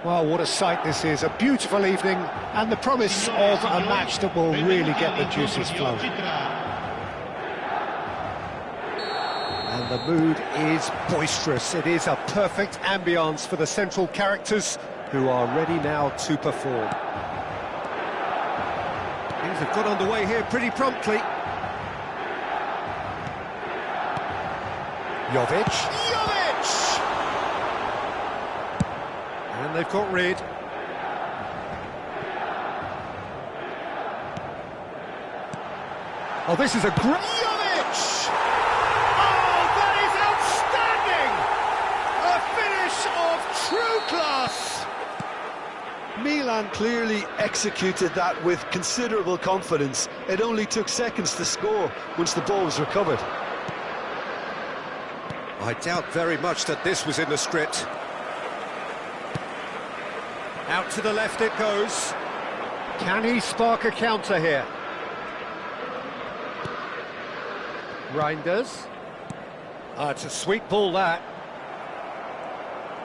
Well, what a sight this is, a beautiful evening and the promise of a match that will really get the juices flowing. And the mood is boisterous. It is a perfect ambience for the central characters who are ready now to perform. Things have got underway here pretty promptly. Jovic. And they've got rid. Oh, this is a great... Jovic! Oh, that is outstanding! A finish of true class! Milan clearly executed that with considerable confidence. It only took seconds to score once the ball was recovered. I doubt very much that this was in the script. Out to the left it goes. Can he spark a counter here? Reinders. It's a sweet ball, that.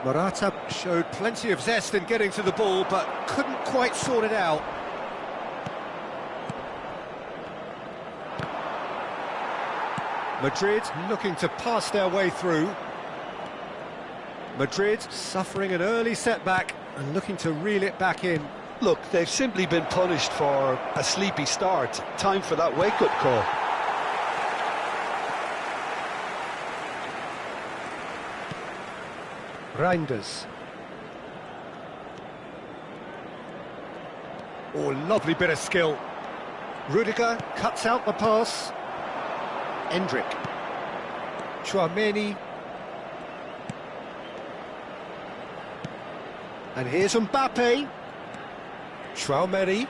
Morata showed plenty of zest in getting to the ball, but couldn't quite sort it out. Madrid looking to pass their way through. Madrid suffering an early setback and looking to reel it back in. Look, they've simply been punished for a sleepy start. Time for that wake-up call. Reinders. Oh, lovely bit of skill. Rudiger cuts out the pass. Endrick. Chouameni. And here's Mbappe. Chouameni.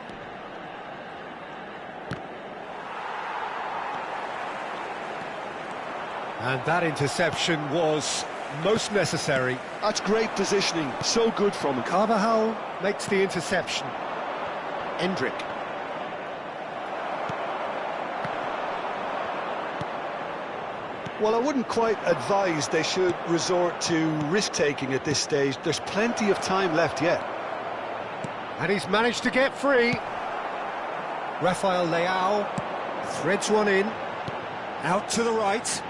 And that interception was most necessary. That's great positioning, so good from him. Carvajal makes the interception. Endrick. Well, I wouldn't quite advise they should resort to risk-taking at this stage. There's plenty of time left yet. And he's managed to get free. Rafael Leao threads one in. Out to the right.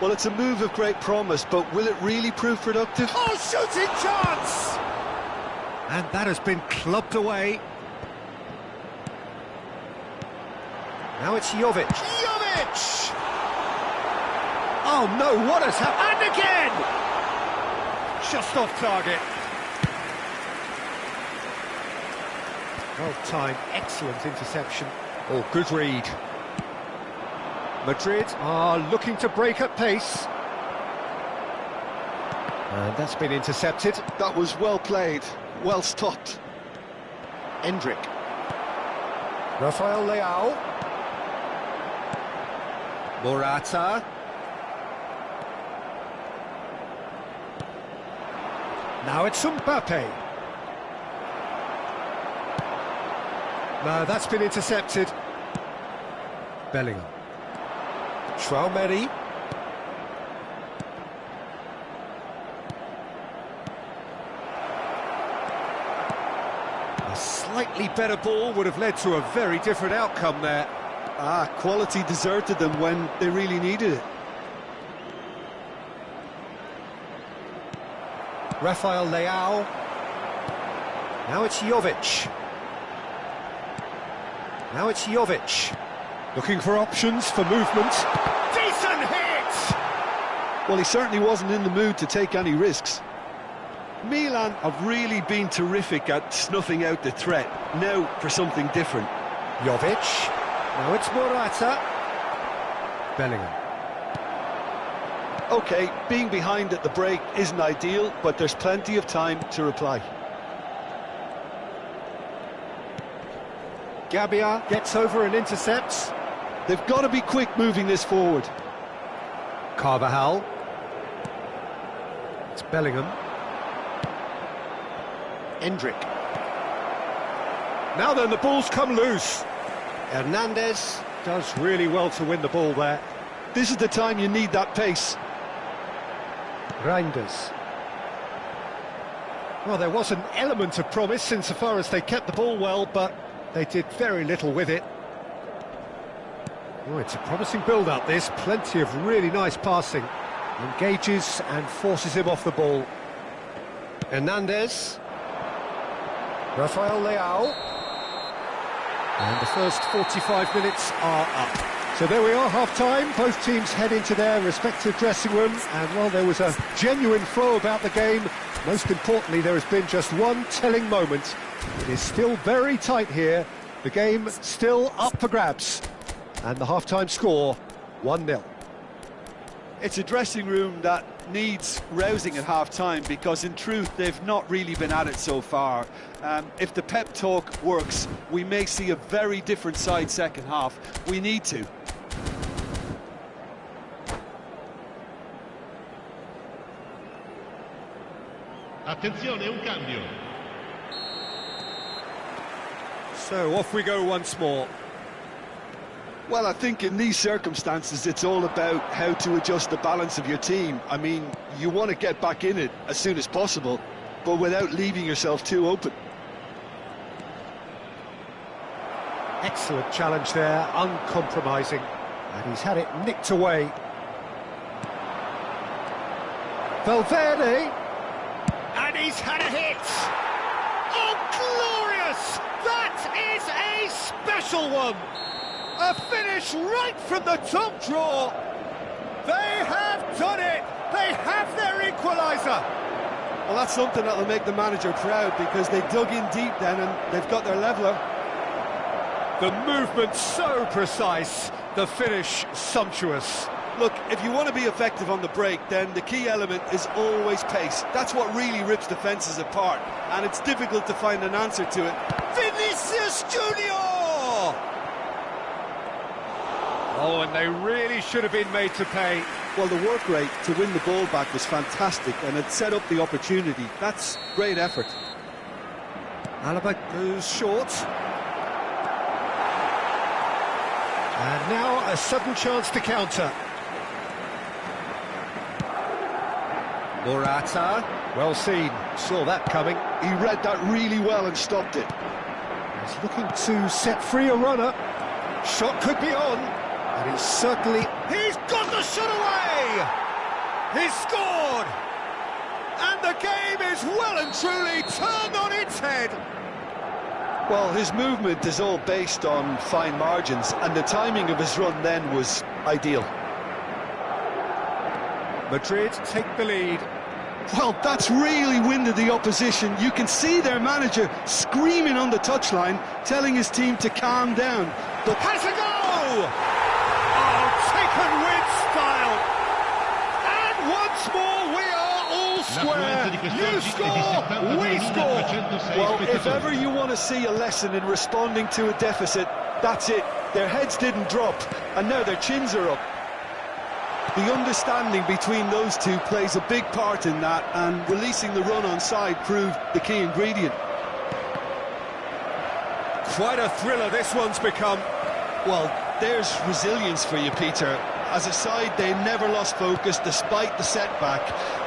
Well, it's a move of great promise, but will it really prove productive? Oh, shooting chance! And that has been clubbed away. Now it's Jovic. Jovic! Oh no, what has happened? And again! Just off target. Well timed, excellent interception. Oh, good read. Madrid are looking to break at pace. And that's been intercepted. That was well played, well stopped. Endrick. Rafael Leao. Morata. Now it's Mbappe. No, that's been intercepted. Bellingham. Chouameni. A slightly better ball would have led to a very different outcome there. Quality deserted them when they really needed it. Rafael Leao. Now it's Jovic. Now it's Jovic. Looking for options for movement. Decent hit! Well, he certainly wasn't in the mood to take any risks. Milan have really been terrific at snuffing out the threat. Now for something different. Jovic. Now it's Morata. Bellingham. OK, being behind at the break isn't ideal, but there's plenty of time to reply. Gabbia gets over and intercepts. They've got to be quick moving this forward. Carvajal. It's Bellingham. Endrick. Now then, the ball's come loose. Hernandez does really well to win the ball there. This is the time you need that pace. Reinders. Well, there was an element of promise insofar as they kept the ball well, but they did very little with it. Oh, it's a promising build-up, this. Plenty of really nice passing. Engages and forces him off the ball. Hernandez. Rafael Leao. And the first 45 minutes are up. So there we are, half-time. Both teams head into their respective dressing rooms. And while there was a genuine flow about the game, most importantly, there has been just one telling moment. It is still very tight here. The game still up for grabs. And the half-time score, 1-0. It's a dressing room that needs rousing at half-time because, in truth, they've not really been at it so far. If the pep talk works, we may see a very different side second half. We need to. Attenzione, un cambio. So off we go once more. Well, I think in these circumstances, it's all about how to adjust the balance of your team. I mean, you want to get back in it as soon as possible, but without leaving yourself too open. Excellent challenge there, uncompromising. And he's had it nicked away. Valverde. And he's had a hit. Oh, glorious! That is a special one. A finish right from the top draw. They have done it. They have their equaliser. Well, that's something that'll make the manager proud because they dug in deep then and they've got their leveller. The movement so precise, the finish sumptuous. Look, if you want to be effective on the break, then the key element is always pace. That's what really rips defences apart, and it's difficult to find an answer to it. Vinicius Junior! Oh, and they really should have been made to pay. Well, the work rate to win the ball back was fantastic, and it set up the opportunity. That's great effort. Alaba goes short. And now a sudden chance to counter. Morata, well seen, saw that coming. He read that really well and stopped it. He's looking to set free a runner. Shot could be on, and he's certainly... He's got the shot away! He's scored! And the game is well and truly turned on its head. Well, his movement is all based on fine margins, and the timing of his run then was ideal. Madrid take the lead. Well, that's really winded the opposition. You can see their manager screaming on the touchline, telling his team to calm down. But has a go! Oh, taken with style. And once more we are all square. You score, we score. Well, if ever you want to see a lesson in responding to a deficit, that's it. Their heads didn't drop, and now their chins are up. The understanding between those two plays a big part in that, and releasing the run on side proved the key ingredient. Quite a thriller this one's become. Well, there's resilience for you, Peter. As a side, they never lost focus despite the setback,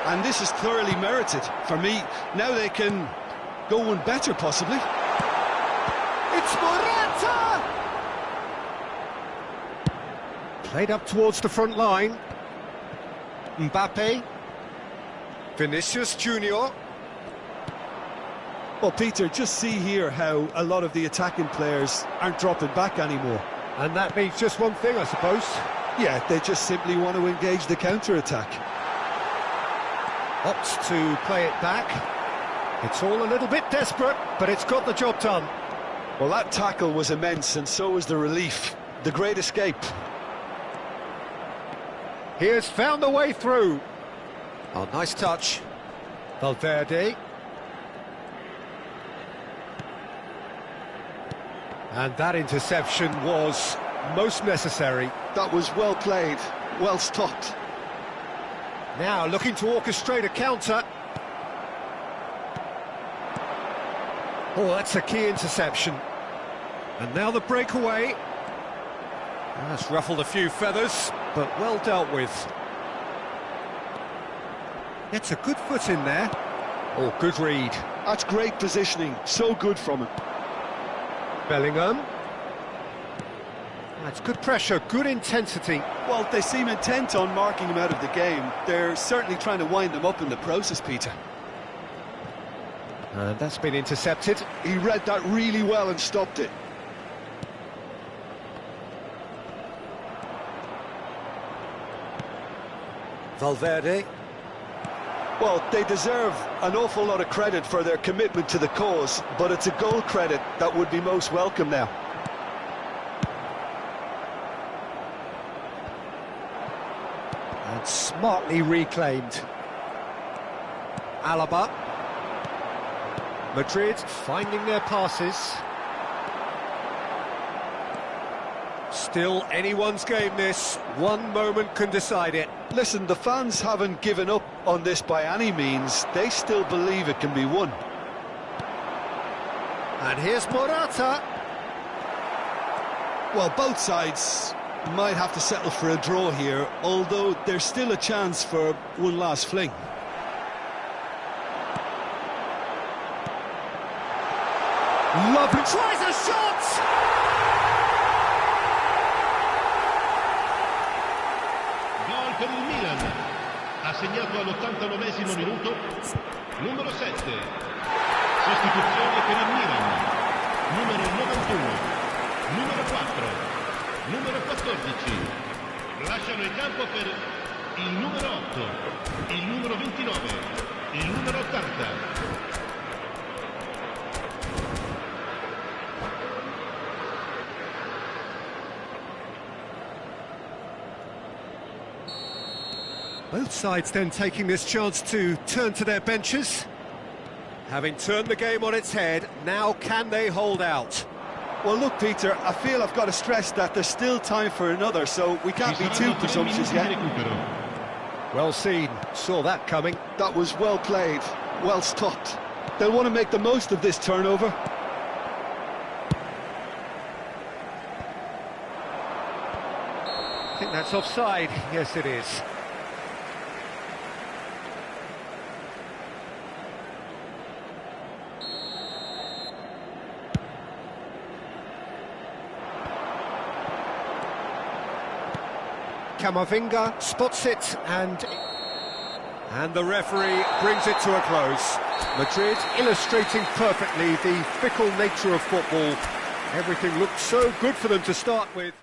and this is thoroughly merited. For me, now they can go one better, possibly. It's Morata! Played up towards the front line. Mbappe. Vinicius Junior. Well, Peter, just see here how a lot of the attacking players aren't dropping back anymore. And that means just one thing, I suppose. Yeah, they just simply want to engage the counter-attack. Opts to play it back. It's all a little bit desperate, but it's got the job done. Well, that tackle was immense, and so was the relief. The great escape. He has found a way through. Oh, nice touch. Valverde. And that interception was most necessary. That was well played, well stopped. Now looking to orchestrate a counter. Oh, that's a key interception. And now the breakaway. That's ruffled a few feathers, but well dealt with. Gets a good foot in there. Oh, good read. That's great positioning, so good from him. Bellingham. That's good pressure, good intensity. Well, they seem intent on marking him out of the game. They're certainly trying to wind him up in the process, Peter. And that's been intercepted. He read that really well and stopped it. Valverde. Well, they deserve an awful lot of credit for their commitment to the cause, but it's a goal credit that would be most welcome now. And smartly reclaimed. Alaba. Madrid finding their passes. Still anyone's game this. One moment can decide it. Listen, the fans haven't given up on this by any means. They still believe it can be won. And here's Morata. Well, both sides might have to settle for a draw here, although there's still a chance for one last fling. Lovely. Tries a shot! Gol per il Milan. Ha segnato all'89esimo minuto. Numero 7. Sostituzione per il Milan. Numero 91. Numero 4. Numero 14. Lasciano il campo per il numero 8. Il numero 29. Il numero 80. Both sides then taking this chance to turn to their benches. Having turned the game on its head, now can they hold out? Well, look, Peter, I feel I've got to stress that there's still time for another, so we can't be too presumptuous yet. Well seen, saw that coming. That was well played, well stopped. They'll want to make the most of this turnover. I think that's offside. Yes, it is. Camavinga spots it, and the referee brings it to a close. Madrid illustrating perfectly the fickle nature of football. Everything looked so good for them to start with.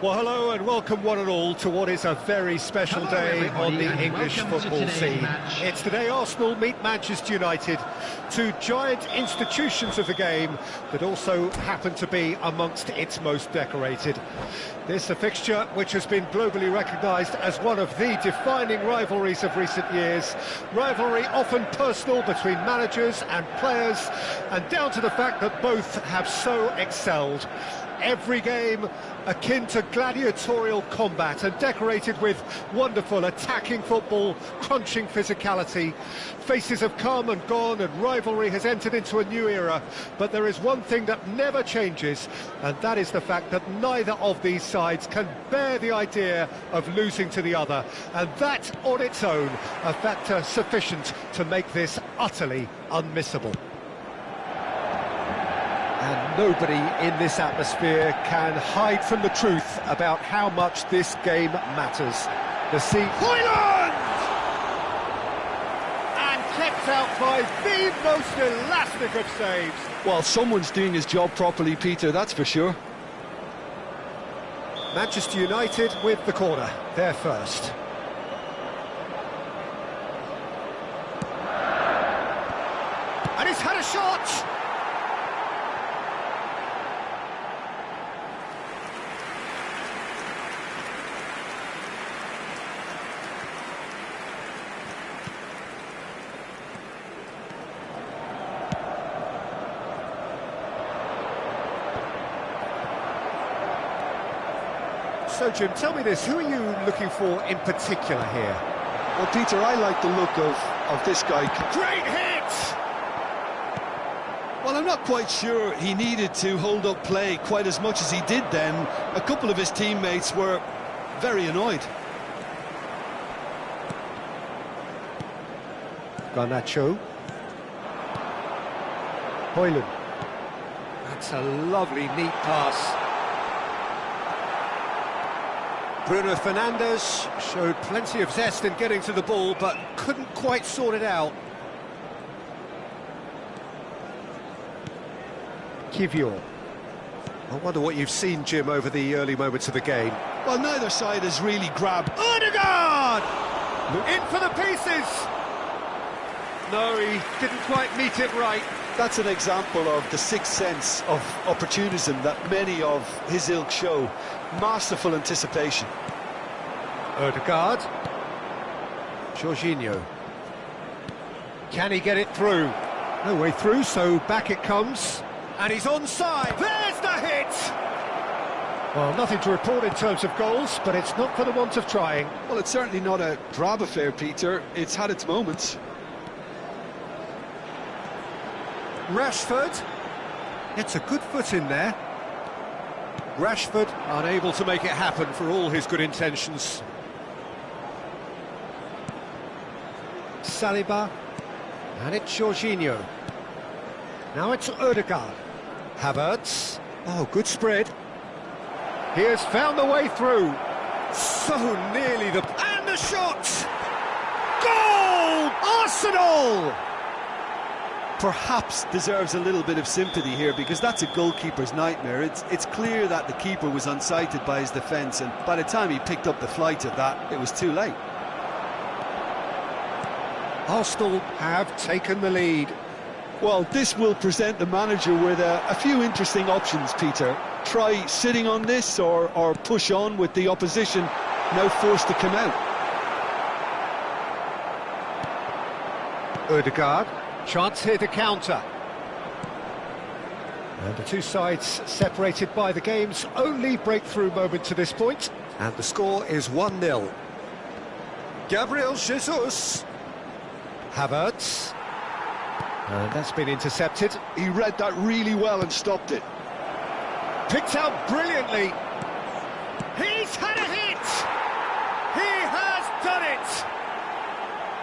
Well, hello and welcome one and all to what is a very special day on the English football scene. It's today Arsenal meet Manchester United, two giant institutions of the game that also happen to be amongst its most decorated. This a fixture which has been globally recognised as one of the defining rivalries of recent years. Rivalry often personal between managers and players, and down to the fact that both have so excelled. Every game akin to gladiatorial combat and decorated with wonderful attacking football, crunching physicality. Faces have come and gone and rivalry has entered into a new era, but there is one thing that never changes, and that is the fact that neither of these sides can bear the idea of losing to the other, and that on its own a factor sufficient to make this utterly unmissable. And nobody in this atmosphere can hide from the truth about how much this game matters. The sea... Hoyland! And kept out by the most elastic of saves. Well, someone's doing his job properly, Peter, that's for sure. Manchester United with the corner, they're first. And he's had a shot! So, Jim, tell me this, who are you looking for in particular here? Well, Peter, I like the look of this guy. Great hit! Well, I'm not quite sure he needed to hold up play quite as much as he did then. A couple of his teammates were very annoyed. Garnacho. Hoyland. That's a lovely, neat pass. Bruno Fernandes showed plenty of zest in getting to the ball, but couldn't quite sort it out. Kivior. I wonder what you've seen, Jim, over the early moments of the game. Well, neither side has really grabbed... Odegaard! In for the pieces! No, he didn't quite meet it right. That's an example of the sixth sense of opportunism that many of his ilk show. Masterful anticipation. Odegaard. Jorginho. Can he get it through? No way through, so back it comes. And he's onside. There's the hit! Well, nothing to report in terms of goals, but it's not for the want of trying. Well, it's certainly not a drab affair, Peter. It's had its moments. Rashford. It's a good foot in there. Rashford unable to make it happen for all his good intentions. Saliba. And it's Jorginho. Now it's Odegaard. Havertz. Oh, good spread. He has found the way through. So nearly the... And the shot! Goal! Arsenal! Perhaps deserves a little bit of sympathy here, because that's a goalkeeper's nightmare. It's clear that the keeper was unsighted by his defence, and by the time he picked up the flight of that, it was too late. Arsenal have taken the lead. Well, this will present the manager with a few interesting options, Peter. Try sitting on this or push on with the opposition now forced to come out. Odegaard. Chance here to counter. And the two sides separated by the game's only breakthrough moment to this point. And the score is 1-0. Gabriel Jesus. Havertz. And that's been intercepted. He read that really well and stopped it. Picked out brilliantly. He's had a hit! He has done it!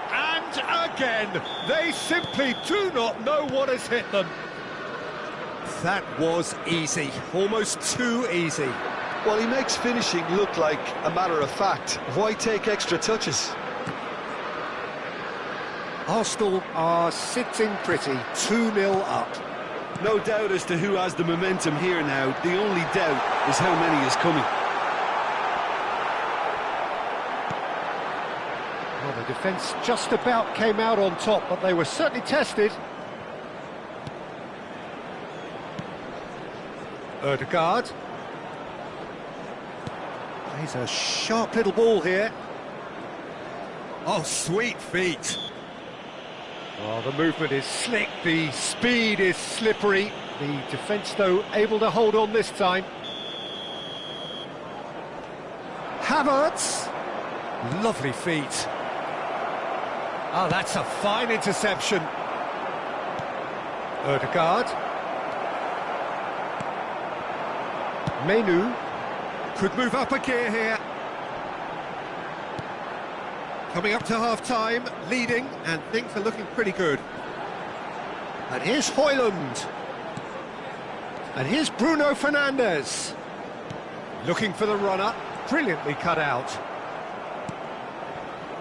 And again, they simply do not know what has hit them. That was easy, almost too easy. Well, he makes finishing look like a matter of fact. Why take extra touches? Arsenal are sitting pretty, 2-0 up. No doubt as to who has the momentum here now. The only doubt is how many is coming. defence just about came out on top, but they were certainly tested. Ødegaard. Plays a sharp little ball here. Oh, sweet feet. Oh, the movement is slick, the speed is slippery. The defence, though, able to hold on this time. Havertz. Lovely feet. Oh, that's a fine interception. Ødegaard. Menu. Could move up a gear here. Coming up to half-time, leading, and things are looking pretty good. And here's Højlund. And here's Bruno Fernandes. Looking for the runner. Brilliantly cut out.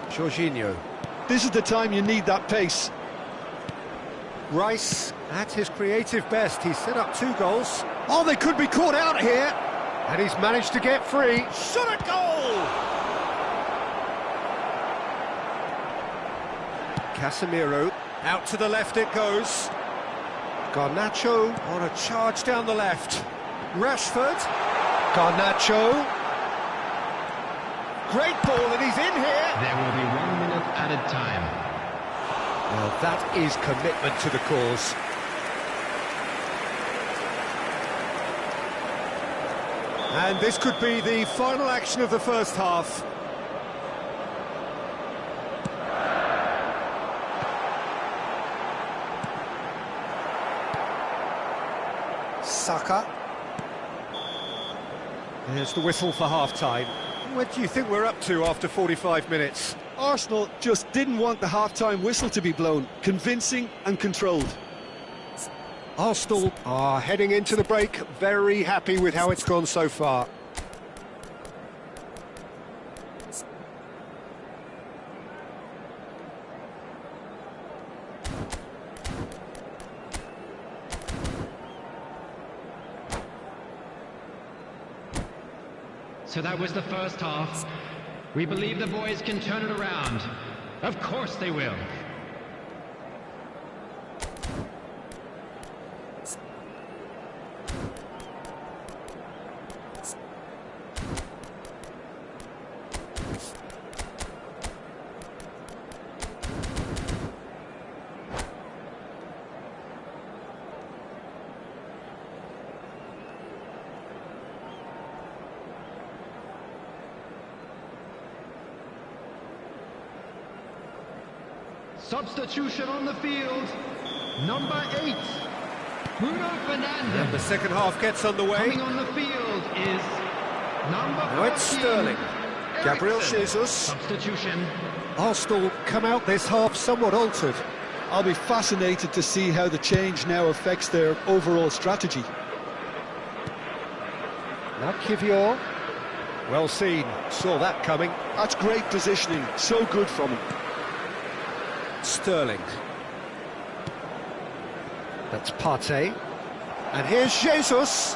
Jorginho. This is the time you need that pace. Rice at his creative best. He's set up 2 goals. Oh, they could be caught out here. And he's managed to get free. Shot at goal! Casemiro, out to the left it goes. Garnacho on a charge down the left. Rashford. Garnacho. Great ball, and he's in here. There will be 1 minute added time. Well, that is commitment to the cause. And this could be the final action of the first half. Saka. There's the whistle for half-time. What do you think we're up to after 45 minutes? Arsenal just didn't want the half-time whistle to be blown. Convincing and controlled. Arsenal are heading into the break, very happy with how it's gone so far. So that was the first half. We believe the boys can turn it around. Of course they will. Substitution on the field. Number 8, Bruno Fernandes. And the second half gets underway. Coming on the field is number 14. Now it's Sterling. Gabriel Jesus. Substitution. Arsenal come out this half somewhat altered. I'll be fascinated to see how the change now affects their overall strategy. Now Kivior. Well seen, saw that coming. That's great positioning, so good from him. Sterling. That's Partey. And here's Jesus.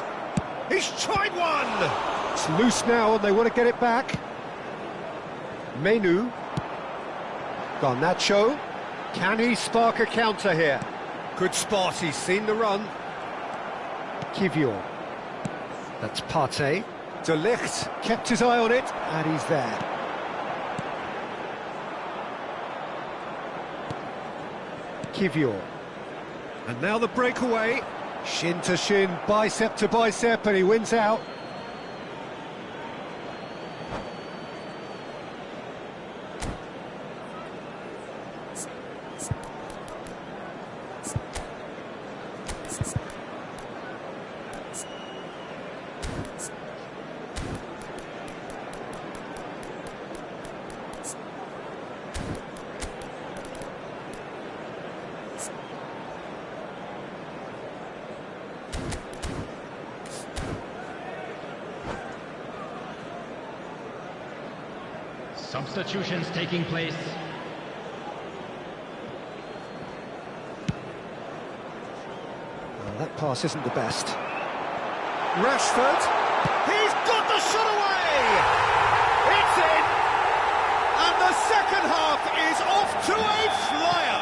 He's tried one! It's loose now and they want to get it back. Menu. Garnacho. Can he spark a counter here? Good spot, he's seen the run. Kivior. That's Partey. De Ligt kept his eye on it, and he's there. Kivior. And now the breakaway. Shin to shin, bicep to bicep, and he wins out. Substitutions taking place. Well, that pass isn't the best. Rashford. He's got the shot away! It's in! And the second half is off to a flyer.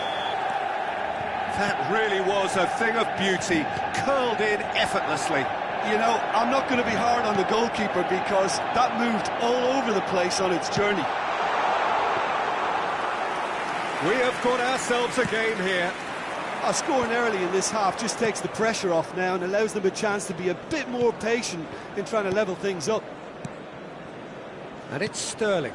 That really was a thing of beauty, curled in effortlessly. You know, I'm not going to be hard on the goalkeeper because that moved all over the place on its journey. We have got ourselves a game here. Scoring early in this half just takes the pressure off now and allows them a chance to be a bit more patient in trying to level things up. And it's Sterling.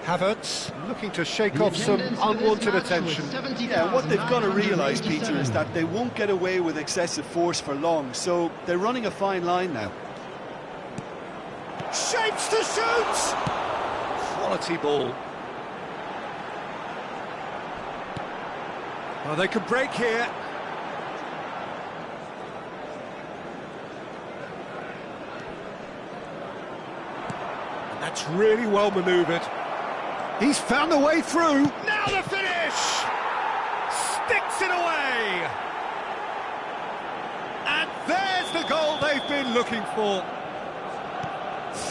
Havertz looking to shake off some unwanted attention. Yeah, what they've got to realise, Peter, is that they won't get away with excessive force for long, so they're running a fine line now. Shapes to shoot! Quality ball. Oh, they can break here. And that's really well manoeuvred. He's found the way through. Now the finish! Sticks it away! And there's the goal they've been looking for.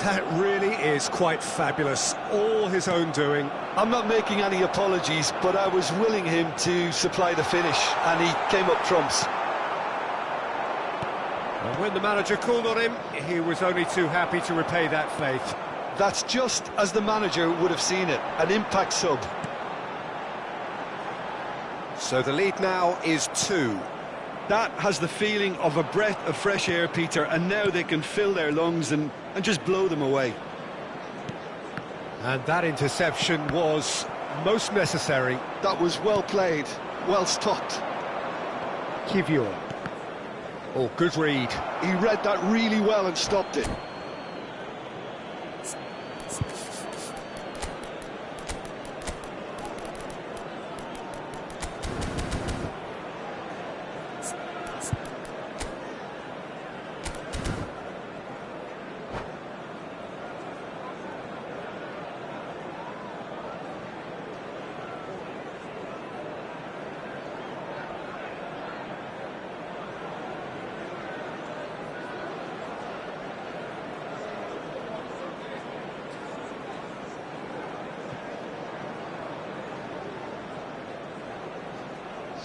That really is quite fabulous. All his own doing. I'm not making any apologies, but I was willing him to supply the finish, and he came up trumps. And when the manager called on him, he was only too happy to repay that faith. That's just as the manager would have seen it, an impact sub. So the lead now is 2. That has the feeling of a breath of fresh air, Peter, and now they can fill their lungs and just blow them away. And that interception was most necessary. That was well played, well stopped. Kivior. Oh, good read. He read that really well and stopped it.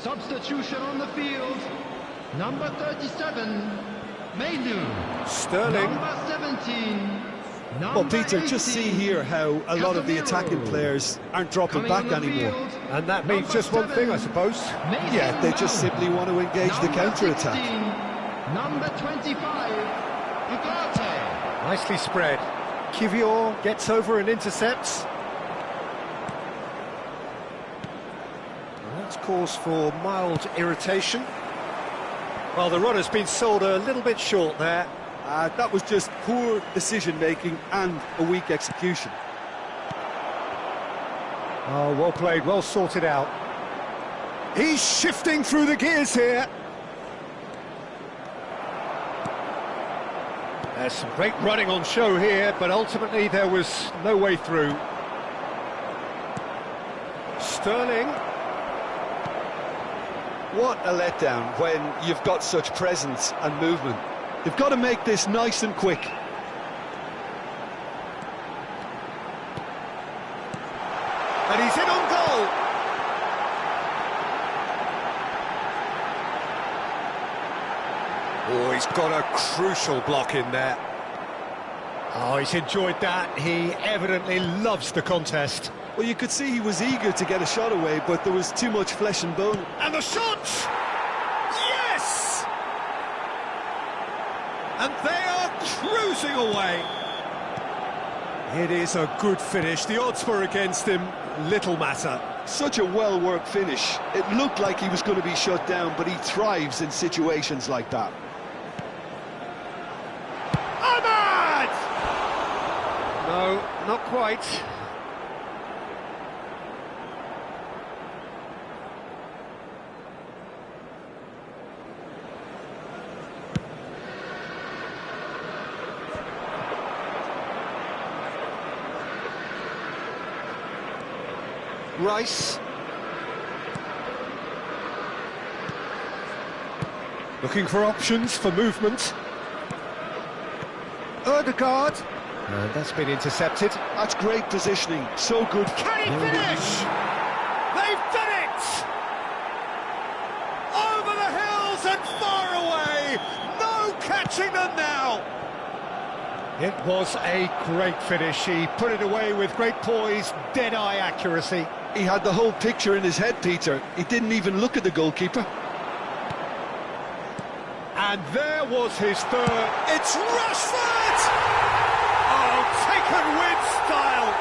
Substitution on the field. Number 37, Mainu. Sterling. Number 17. Well, Peter, just see here how a lot of the attacking players aren't dropping back anymore. And that means just one thing, I suppose. Yeah, they just simply want to engage the counter-attack. Number 25, Ugarte. Nicely spread. Kivior gets over and intercepts. That's cause for mild irritation. Well, the run has been sold a little bit short there. That was just poor decision-making and a weak execution. Oh, well played, well sorted out. He's shifting through the gears here. There's some great running on show here, but ultimately there was no way through. Sterling. What a letdown when you've got such presence and movement. They've got to make this nice and quick. And he's in on goal. Oh, he's got a crucial block in there. Oh, he's enjoyed that. He evidently loves the contest. Well, you could see he was eager to get a shot away, but there was too much flesh and bone. And the shot! Yes! And they are cruising away. It is a good finish. The odds were against him. Little matter. Such a well-worked finish. It looked like he was going to be shut down, but he thrives in situations like that. Ahmad! No, not quite. Rice. Looking for options for movement. Ødegaard. And that's been intercepted. That's great positioning, so good. Can he finish? They've done it! Over the hills and far away! No catching them now! It was a great finish. He put it away with great poise, dead-eye accuracy. He had the whole picture in his head, Peter. He didn't even look at the goalkeeper. And there was his third. It's Rashford! Oh, taken with style!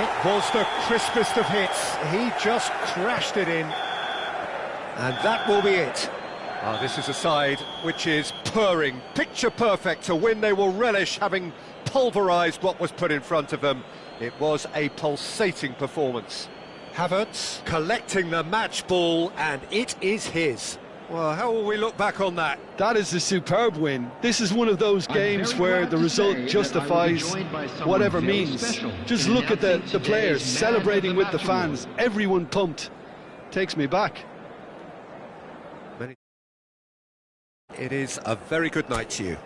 It was the crispest of hits. He just crashed it in. And that will be it. This is a side which is purring, picture perfect, to win. They will relish having pulverised what was put in front of them. It was a pulsating performance. Havertz collecting the match ball, and it is his. Well, how will we look back on that? That is a superb win. This is one of those games where the result justifies whatever means. Just look at the players celebrating with the fans. Everyone pumped. Takes me back. It is a very good night to you.